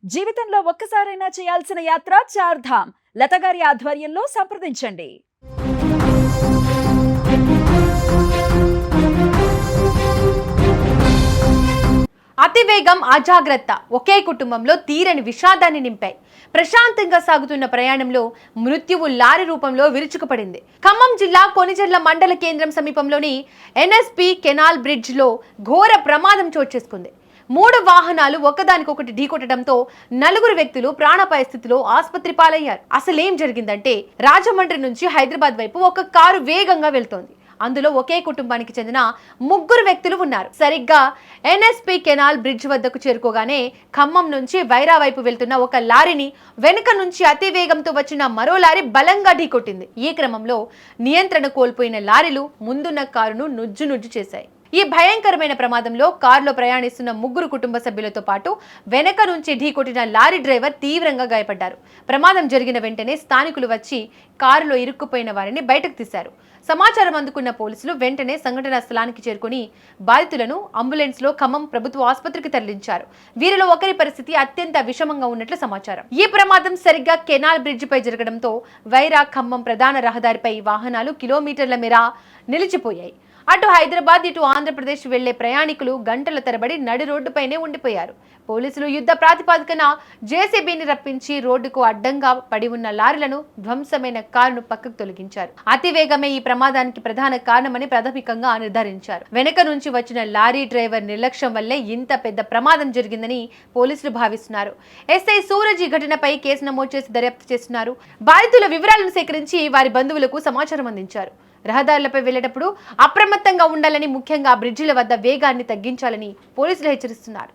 జీవితంలో ఒక్కసారైనా చేయాల్సిన యాత్ర చార్ధామ్. లతగారి ఆధ్వర్యంలో సంప్రదించండి. అతివేగం, అజాగ్రత్త ఒకే కుటుంబంలో తీరని విషాదాన్ని నింపాయి. ప్రశాంతంగా సాగుతున్న ప్రయాణంలో మృత్యువు లారీ రూపంలో విరుచుకుపడింది. ఖమ్మం జిల్లా కొనిజర్ల మండల కేంద్రం సమీపంలోని ఎన్ఎస్పి కెనాల్ బ్రిడ్జ్ లో ఘోర ప్రమాదం చోటు చేసుకుంది. 3 వాహనాలు ఒకదానికొకటి ఢీకొట్టడంతో 4 వ్యక్తులు ప్రాణాపాయ స్థితిలో ఆసుపత్రి పాలయ్యారు. అసలేం జరిగిందంటే, రాజమండ్రి నుంచి హైదరాబాద్ వైపు ఒక కారు వేగంగా వెళ్తోంది. అందులో ఒకే కుటుంబానికి చెందిన 3 వ్యక్తులు ఉన్నారు. సరిగ్గా ఎన్ఎస్పి కెనాల్ బ్రిడ్జ్ వద్దకు చేరుకోగానే ఖమ్మం నుంచి వైరా వైపు వెళ్తున్న ఒక లారీని వెనుక నుంచి అతి వేగంతో వచ్చిన మరో లారీ బలంగా ఢీకొట్టింది. ఈ క్రమంలో నియంత్రణ కోల్పోయిన లారీలు ముందున్న కారును నుజ్జు చేశాయి. ఈ భయంకరమైన ప్రమాదంలో కారులో ప్రయాణిస్తున్న 3 కుటుంబ సభ్యులతో పాటు వెనక నుంచి ఢీకొట్టిన లారీ డ్రైవర్ తీవ్రంగా గాయపడ్డారు. ప్రమాదం జరిగిన వెంటనే స్థానికులు వచ్చి కారులో ఇరుక్కుపోయిన వారిని బయటకు తీశారు. సమాచారం అందుకున్న పోలీసులు వెంటనే సంఘటనా స్థలానికి చేరుకుని బాధితులను అంబులెన్స్ లో ఖమ్మం ప్రభుత్వ ఆసుపత్రికి తరలించారు. వీరిలో ఒకరి పరిస్థితి అత్యంత విషమంగా ఉన్నట్లు సమాచారం. ఈ ప్రమాదం సరిగ్గా కెనాల్ బ్రిడ్జ్ పై జరగడంతో వైరా ఖమ్మం ప్రధాన రహదారిపై వాహనాలు కిలోమీటర్ల మేర నిలిచిపోయాయి. అటు హైదరాబాద్, ఇటు ఆంధ్రప్రదేశ్ వెళ్లే ప్రయాణికులు గంటల తరబడి నడి రోడ్డుపైనే ఉండిపోయారు. పోలీసులు యుద్ధ ప్రాతిపదికన జేసీబీని రప్పించి రోడ్డుకు అడ్డంగా పడి ఉన్న లారీలను, ధ్వంసమైన కారును పక్కకు తొలగించారు. అతివేగమే ఈ ప్రమాదానికి ప్రధాన కారణమని ప్రాథమికంగా నిర్ధారించారు. వెనక నుంచి వచ్చిన లారీ డ్రైవర్ నిర్లక్ష్యం వల్లే ఇంత పెద్ద ప్రమాదం జరిగిందని పోలీసులు భావిస్తున్నారు. ఎస్ఐ సూరజ్ ఈ ఘటనపై కేసు నమోదు చేసి దర్యాప్తు చేస్తున్నారు. బాధితుల వివరాలను సేకరించి వారి బంధువులకు సమాచారం అందించారు. రహదారులపై వెళ్లేటప్పుడు అప్రమత్తంగా ఉండాలని, ముఖ్యంగా బ్రిడ్జిల వద్ద వేగాన్ని తగ్గించాలని పోలీసులు హెచ్చరిస్తున్నారు.